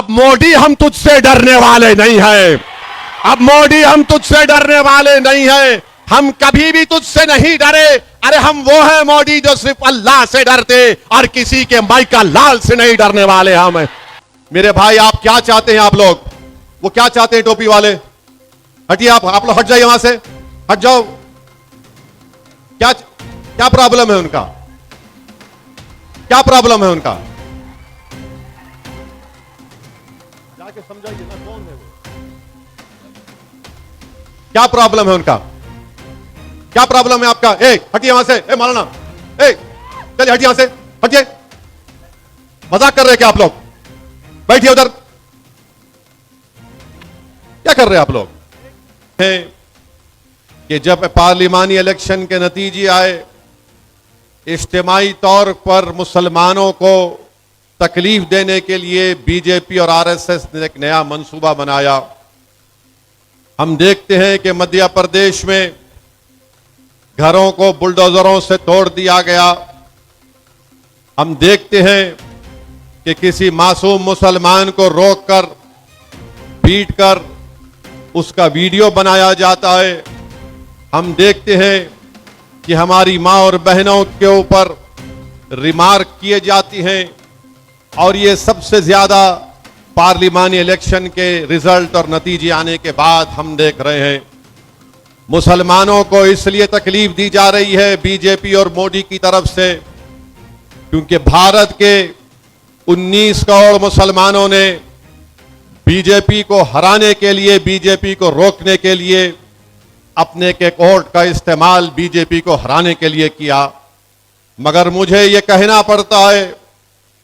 अब मोदी हम तुझसे डरने वाले नहीं हैं। अब मोदी हम तुझसे डरने वाले नहीं हैं। हम कभी भी तुझसे नहीं डरे। अरे हम वो हैं मोदी जो सिर्फ अल्लाह से डरते और किसी के माइका लाल से नहीं डरने वाले हम हैं। मेरे भाई आप क्या चाहते हैं? आप लोग वो क्या चाहते हैं? टोपी वाले हटिए, आप लोग हट जाइए वहां से, हट जाओ। क्या क्या प्रॉब्लम है उनका? क्या प्रॉब्लम है उनका? जाके समझाइए ना, कौन है वो? क्या प्रॉब्लम है उनका? क्या प्रॉब्लम है आपका? हटिए वहां से, मौलाना, चलिए हटिए वहां से, हटिए। मजाक कर रहे हैं क्या आप लोग? बैठिए उधर। क्या कर रहे हैं आप लोग? कि जब पार्लिमानी इलेक्शन के नतीजे आए, इज्तिमाई तौर पर मुसलमानों को तकलीफ देने के लिए बीजेपी और आरएसएस ने एक नया मंसूबा बनाया। हम देखते हैं कि मध्य प्रदेश में घरों को बुलडोजरों से तोड़ दिया गया। हम देखते हैं कि किसी मासूम मुसलमान को रोककर, पीटकर उसका वीडियो बनाया जाता है। हम देखते हैं कि हमारी मां और बहनों के ऊपर रिमार्क किए जाती हैं। और ये सबसे ज्यादा पार्लिमानी इलेक्शन के रिजल्ट और नतीजे आने के बाद हम देख रहे हैं। मुसलमानों को इसलिए तकलीफ दी जा रही है बीजेपी और मोदी की तरफ से, क्योंकि भारत के 19 करोड़ मुसलमानों ने बीजेपी को हराने के लिए, बीजेपी को रोकने के लिए अपने के वोट का इस्तेमाल बीजेपी को हराने के लिए किया। मगर मुझे यह कहना पड़ता है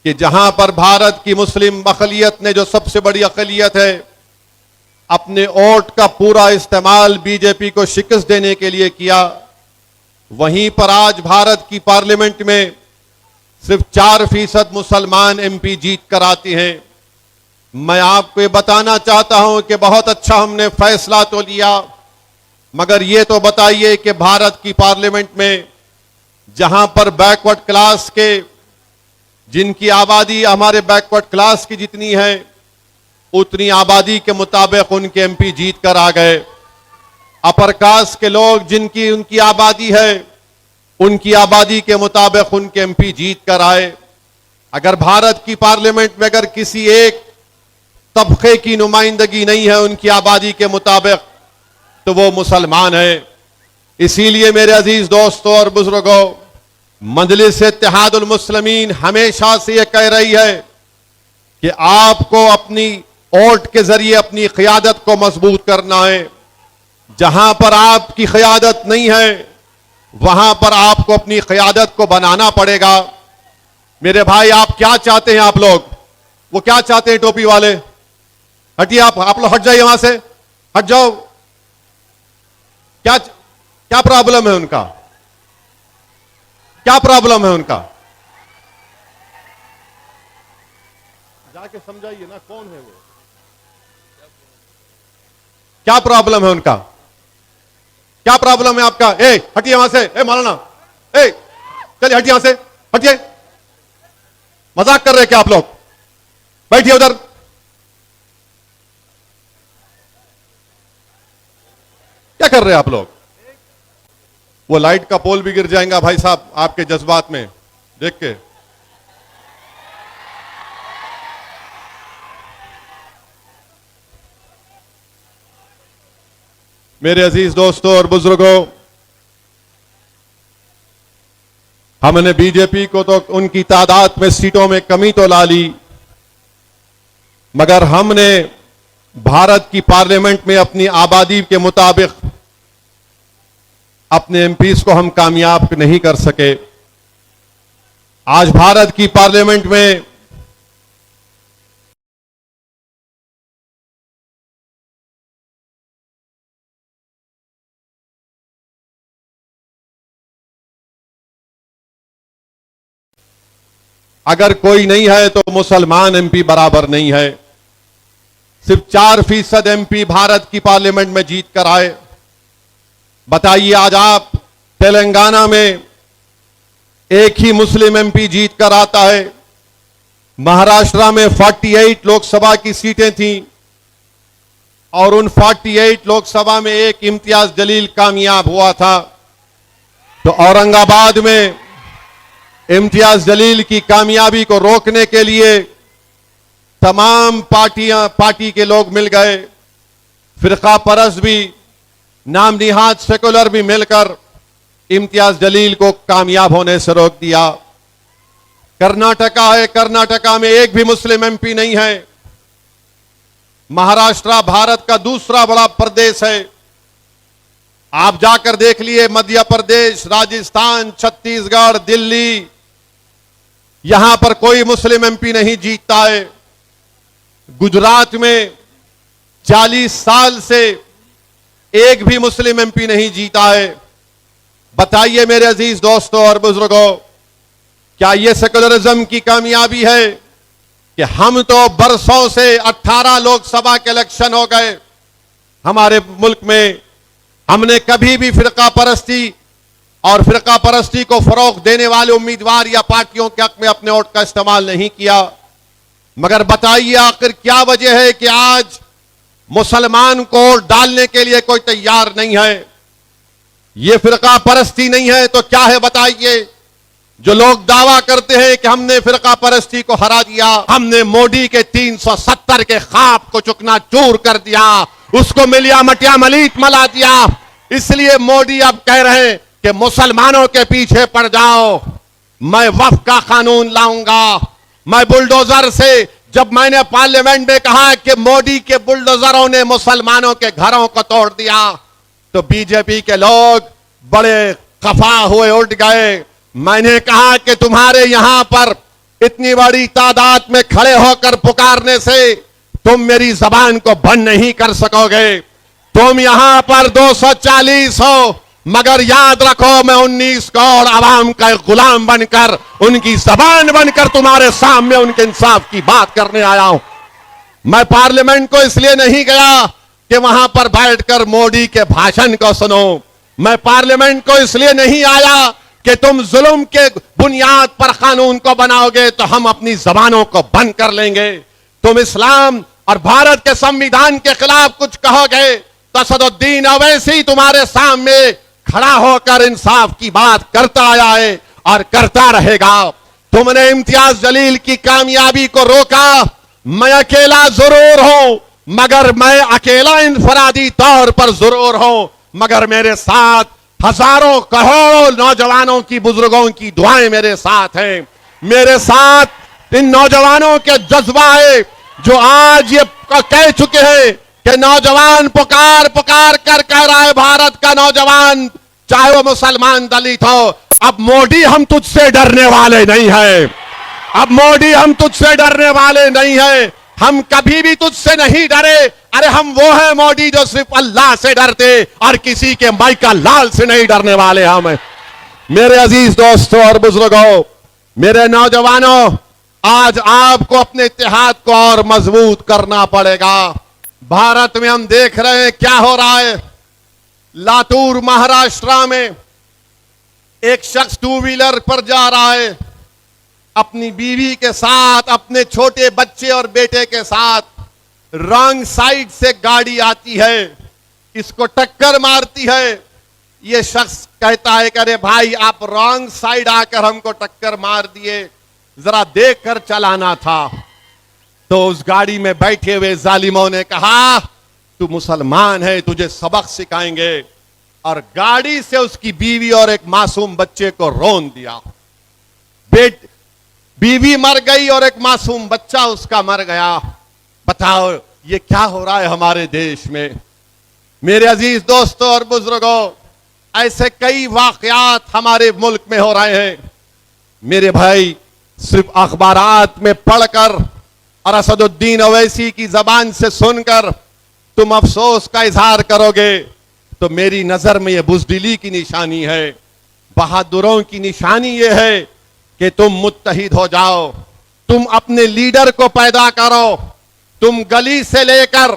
कि जहां पर भारत की मुस्लिम अक़लियत ने, जो सबसे बड़ी अक़लियत है, अपने वोट का पूरा इस्तेमाल बीजेपी को शिकस्त देने के लिए किया, वहीं पर आज भारत की पार्लियामेंट में सिर्फ 4% मुसलमान एमपी जीत कर आते हैं। मैं आपको ये बताना चाहता हूं कि बहुत अच्छा हमने फैसला तो लिया, मगर ये तो बताइए कि भारत की पार्लियामेंट में जहां पर बैकवर्ड क्लास के, जिनकी आबादी हमारे बैकवर्ड क्लास की जितनी है, उतनी आबादी के मुताबिक उनके एमपी जीत कर आ गए। अपर कास्ट के लोग जिनकी उनकी आबादी है, उनकी आबादी के मुताबिक उनके एमपी जीत कर आए। अगर भारत की पार्लियामेंट में अगर किसी एक तबके की नुमाइंदगी नहीं है उनकी आबादी के मुताबिक, तो वो मुसलमान है। इसीलिए मेरे अजीज दोस्तों और बुजुर्गों, मजलिस इत्तेहादुल मुस्लिमीन हमेशा से यह कह रही है कि आपको अपनी वोट के जरिए अपनी क़ियादत को मजबूत करना है। जहां पर आपकी क़ियादत नहीं है, वहां पर आपको अपनी क़ियादत को बनाना पड़ेगा। मेरे भाई आप क्या चाहते हैं? आप लोग वो क्या चाहते हैं? टोपी वाले हटिए, आप लोग हट जाइए वहां से, हट जाओ। क्या प्रॉब्लम है उनका? क्या प्रॉब्लम है उनका? जाके समझाइए ना, कौन है वो? क्या प्रॉब्लम है उनका? क्या प्रॉब्लम है आपका? हटिए वहां से, मौलाना, चलिए हटिए वहां से, हटिए। मजाक कर रहे हैं क्या आप लोग? बैठिए उधर। क्या कर रहे हैं आप लोग? वो लाइट का पोल भी गिर जाएगा भाई साहब आपके जज्बात में देख के। मेरे अजीज दोस्तों और बुजुर्गों, हमने बीजेपी को तो उनकी तादाद में सीटों में कमी तो ला ली, मगर हमने भारत की पार्लियामेंट में अपनी आबादी के मुताबिक अपने एमपीज को हम कामयाब नहीं कर सके। आज भारत की पार्लियामेंट में अगर कोई नहीं है तो मुसलमान एमपी बराबर नहीं है। सिर्फ 4% एमपी भारत की पार्लियामेंट में जीत कर आए। बताइए आज आप तेलंगाना में एक ही मुस्लिम एमपी जीत कर आता है, महाराष्ट्र में 48 लोकसभा की सीटें थीं और उन 48 लोकसभा में एक इम्तियाज जलील कामयाब हुआ था। तो औरंगाबाद में इम्तियाज जलील की कामयाबी को रोकने के लिए तमाम पार्टी के लोग मिल गए, फिरका परस्त भी, नाम निहाद सेकुलर भी मिलकर इम्तियाज जलील को कामयाब होने से रोक दिया। कर्नाटका है, कर्नाटका में एक भी मुस्लिम एमपी नहीं है। महाराष्ट्र भारत का दूसरा बड़ा प्रदेश है। आप जाकर देख लिए, मध्य प्रदेश, राजस्थान, छत्तीसगढ़, दिल्ली, यहां पर कोई मुस्लिम एमपी नहीं जीतता है। गुजरात में 40 साल से एक भी मुस्लिम एमपी नहीं जीता है। बताइए मेरे अजीज दोस्तों और बुजुर्गों, क्या यह सेकुलरिज्म की कामयाबी है कि हम तो बरसों से 18 लोकसभा के इलेक्शन हो गए हमारे मुल्क में, हमने कभी भी फिरका परस्ती और फिरका परस्ती को फरोग देने वाले उम्मीदवार या पार्टियों के हक में अपने वोट का इस्तेमाल नहीं किया। मगर बताइए आखिर क्या वजह है कि आज मुसलमान को वोट डालने के लिए कोई तैयार नहीं है? यह फिरका परस्ती नहीं है तो क्या है बताइए? जो लोग दावा करते हैं कि हमने फिरका परस्ती को हरा दिया, हमने मोदी के 370 के ख्वाब को चुकनाचूर कर दिया, उसको मिलिया मटिया मलीट मला दिया। इसलिए मोदी अब कह रहे हैं कि मुसलमानों के पीछे पड़ जाओ, मैं वक्फ का कानून लाऊंगा, मैं बुलडोजर से। जब मैंने पार्लियामेंट में कहा कि मोदी के बुलडोजरों ने मुसलमानों के घरों को तोड़ दिया, तो बीजेपी के लोग बड़े खफा हुए उठ गए। मैंने कहा कि तुम्हारे यहां पर इतनी बड़ी तादाद में खड़े होकर पुकारने से तुम मेरी जबान को बंद नहीं कर सकोगे। तुम यहां पर 240 हो, मगर याद रखो मैं 19 करोड़ आवाम का एक गुलाम बनकर, उनकी जबान बनकर तुम्हारे सामने उनके इंसाफ की बात करने आया हूं। मैं पार्लियामेंट को इसलिए नहीं गया कि वहां पर बैठकर मोदी के भाषण को सुनो। मैं पार्लियामेंट को इसलिए नहीं आया कि तुम जुल्म के बुनियाद पर कानून को बनाओगे तो हम अपनी जबानों को बंद कर लेंगे। तुम इस्लाम और भारत के संविधान के खिलाफ कुछ कहोगे तो असदुद्दीन ओवैसी तुम्हारे सामने खड़ा होकर इंसाफ की बात करता आया है और करता रहेगा। तुमने इम्तियाज जलील की कामयाबी को रोका। मैं अकेला जरूर हूं, मगर मैं अकेला इनफरादी तौर पर जरूर हूं, मगर मेरे साथ हजारों करोड़ों नौजवानों की, बुजुर्गों की दुआएं मेरे साथ हैं। मेरे साथ इन नौजवानों के जज्बा है जो आज ये कह चुके हैं कि नौजवान पुकार पुकार कर कह रहा है, भारत का नौजवान चाहे वो मुसलमान दलित हो, अब मोदी हम तुझसे डरने वाले नहीं है। अब मोदी हम तुझसे डरने वाले नहीं है, हम कभी भी तुझसे नहीं डरे। अरे हम वो हैं मोदी जो सिर्फ अल्लाह से डरते और किसी के माइका लाल से नहीं डरने वाले हम। मेरे अजीज दोस्तों और बुजुर्गों, मेरे नौजवानों, आज आपको अपने इत्तेहाद को और मजबूत करना पड़ेगा। भारत में हम देख रहे हैं क्या हो रहा है। लातूर महाराष्ट्र में एक शख्स 2 व्हीलर पर जा रहा है, अपनी बीवी के साथ, अपने छोटे बच्चे और बेटे के साथ। रॉन्ग साइड से गाड़ी आती है, इसको टक्कर मारती है। यह शख्स कहता है कि अरे भाई आप रॉन्ग साइड आकर हमको टक्कर मार दिए, जरा देख कर चलाना था। तो उस गाड़ी में बैठे हुए जालिमों ने कहा तू मुसलमान है, तुझे सबक सिखाएंगे, और गाड़ी से उसकी बीवी और एक मासूम बच्चे को रोन दिया। बीवी मर गई और एक मासूम बच्चा उसका मर गया। बताओ ये क्या हो रहा है हमारे देश में। मेरे अजीज दोस्तों और बुजुर्गों, ऐसे कई वाकयात हमारे मुल्क में हो रहे हैं। मेरे भाई, सिर्फ अखबारात में पढ़कर और असदुद्दीन ओवैसी की जबान से सुनकर तुम अफसोस का इजहार करोगे तो मेरी नजर में यह बुज़दिली की निशानी है। बहादुरों की निशानी यह है कि तुम मुत्तहिद हो जाओ, तुम अपने लीडर को पैदा करो। तुम गली से लेकर,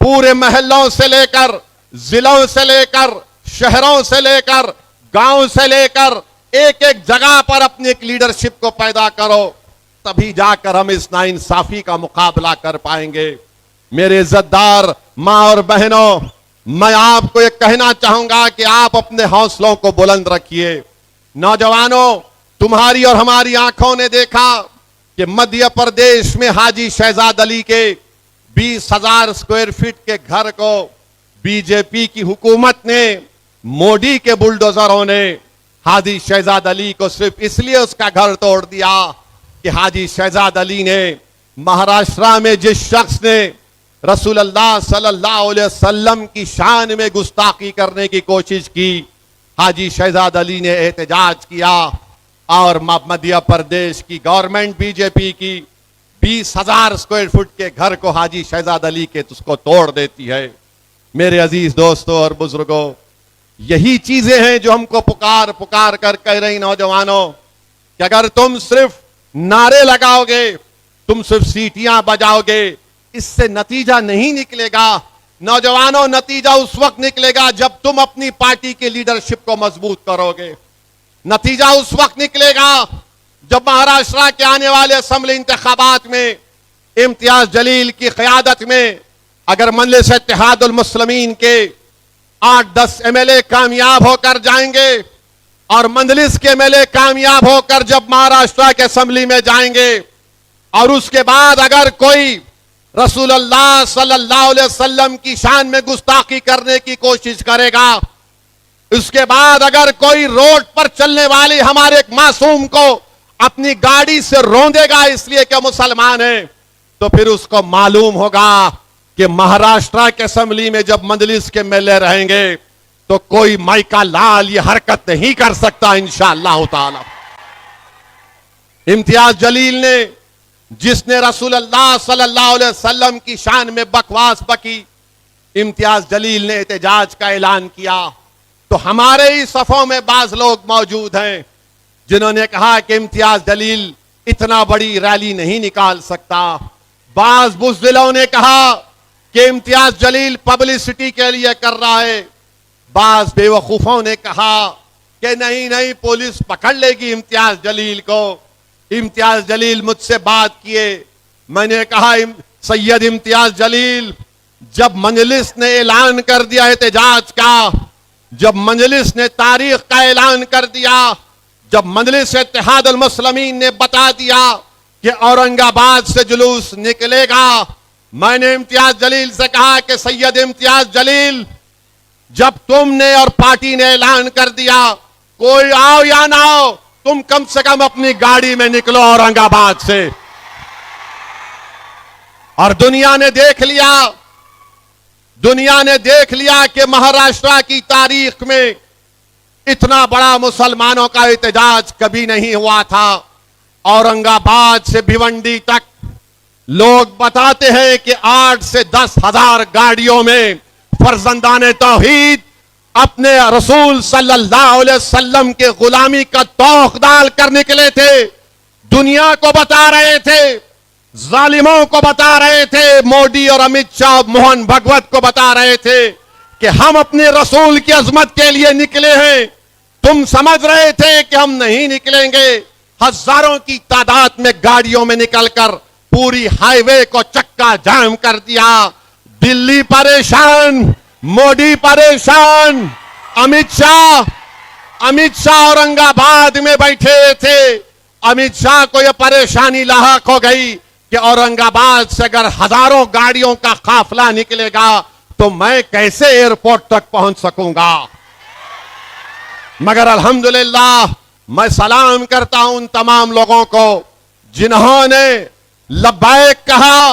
पूरे महलों से लेकर, जिलों से लेकर, शहरों से लेकर, गांव से लेकर, एक एक जगह पर अपनी एक लीडरशिप को पैदा करो। तभी जाकर हम इस नाइंसाफी का मुकाबला कर पाएंगे। मेरे इज्जतदार मां और बहनों, मैं आपको यह कहना चाहूंगा कि आप अपने हौसलों को बुलंद रखिए। नौजवानों, तुम्हारी और हमारी आंखों ने देखा कि मध्य प्रदेश में हाजी शहजाद अली के 20,000 स्क्वायर फीट के घर को बीजेपी की हुकूमत ने, मोदी के बुलडोजरों ने हाजी शहजाद अली को सिर्फ इसलिए उसका घर तोड़ दिया कि हाजी शहजाद अली ने महाराष्ट्र में जिस शख्स ने रसूलुल्लाह सल्लल्लाहु अलैहि वसल्लम की शान में गुस्ताखी करने की कोशिश की, हाजी शहजाद अली ने एहतजाज किया और मध्य प्रदेश की गवर्नमेंट बीजेपी की 20,000 स्क्वायर फुट के घर को हाजी शहजाद अली के उसको तोड़ देती है। मेरे अजीज दोस्तों और बुजुर्गों, यही चीजें हैं जो हमको पुकार पुकार कर कह रही नौजवानों कि अगर तुम सिर्फ नारे लगाओगे, तुम सिर्फ सीटियां बजाओगे, इससे नतीजा नहीं निकलेगा। नौजवानों, नतीजा उस वक्त निकलेगा जब तुम अपनी पार्टी की लीडरशिप को मजबूत करोगे। नतीजा उस वक्त निकलेगा जब महाराष्ट्र के आने वाले असेंबली इंतखाबात में इम्तियाज जलील की क़यादत में अगर मजलिस इत्तेहादुल मुस्लिमीन के 8-10 एमएलए कामयाब होकर जाएंगे और मजलिस के एमएलए कामयाब होकर जब महाराष्ट्र के असेंबली में जाएंगे और उसके बाद अगर कोई रसूलुल्लाह सल्लल्लाहु अलैहि वसल्लम की शान में गुस्ताखी करने की कोशिश करेगा, उसके बाद अगर कोई रोड पर चलने वाले हमारे एक मासूम को अपनी गाड़ी से रौंदेगा इसलिए कि मुसलमान है, तो फिर उसको मालूम होगा कि महाराष्ट्र के असेंबली में जब मजलिस के एमएलए रहेंगे तो कोई माइका लाल ये हरकत नहीं कर सकता इंशाअल्लाह ताला। इम्तियाज जलील ने, जिसने रसूलुल्लाह सल्लल्लाहु अलैहि वसल्लम की शान में बकवास बकी, इम्तियाज जलील ने एहतजाज का ऐलान किया, तो हमारे ही सफों में बाज लोग मौजूद हैं जिन्होंने कहा कि इम्तियाज जलील इतना बड़ी रैली नहीं निकाल सकता। बाज बुज़दिलों ने कहा कि इम्तियाज जलील पब्लिसिटी के लिए कर रहा है। बाज बेवकूफों ने कहा कि नहीं नहीं, पुलिस पकड़ लेगी इम्तियाज जलील को। इम्तियाज जलील मुझसे बात किए, मैंने कहा सैयद इम्तियाज जलील, जब मजलिस ने ऐलान कर दिया एहतजाज का, जब मजलिस ने तारीख का ऐलान कर दिया, जब मजलिस इत्तेहादुल मुस्लिमीन ने बता दिया कि औरंगाबाद से जुलूस निकलेगा, मैंने इम्तियाज जलील से कहा कि सैयद इम्तियाज जलील, जब तुमने और पार्टी ने ऐलान कर दिया, कोई आओ या ना आओ, तुम कम से कम अपनी गाड़ी में निकलो औरंगाबाद से। और दुनिया ने देख लिया कि महाराष्ट्र की तारीख में इतना बड़ा मुसलमानों का एहतजाज कभी नहीं हुआ था। औरंगाबाद से भिवंडी तक लोग बताते हैं कि 8 से 10 हजार गाड़ियों में फर्जंदाने तौहीद अपने रसूल सल्लल्लाहु अलैहि वसल्लम के गुलामी का तौक डाल कर निकले थे। दुनिया को बता रहे थे, जालिमों को बता रहे थे, मोदी और अमित शाह, मोहन भगवत को बता रहे थे कि हम अपने रसूल की अजमत के लिए निकले हैं। तुम समझ रहे थे कि हम नहीं निकलेंगे। हजारों की तादाद में गाड़ियों में निकलकर पूरी हाईवे को चक्का जाम कर दिया। दिल्ली परेशान, मोदी परेशान, अमित शाह औरंगाबाद में बैठे थे। अमित शाह को यह परेशानी लाहक हो गई कि औरंगाबाद से अगर हजारों गाड़ियों का काफिला निकलेगा तो मैं कैसे एयरपोर्ट तक पहुंच सकूंगा। मगर अल्हम्दुलिल्लाह, मैं सलाम करता हूं उन तमाम लोगों को जिन्होंने लब्बैक कहा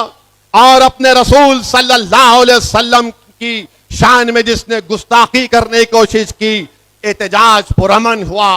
और अपने रसूल सल्लल्लाहु अलैहि वसल्लम की शान में जिसने गुस्ताखी करने की कोशिश की, एहतजाज पुरअमन हुआ।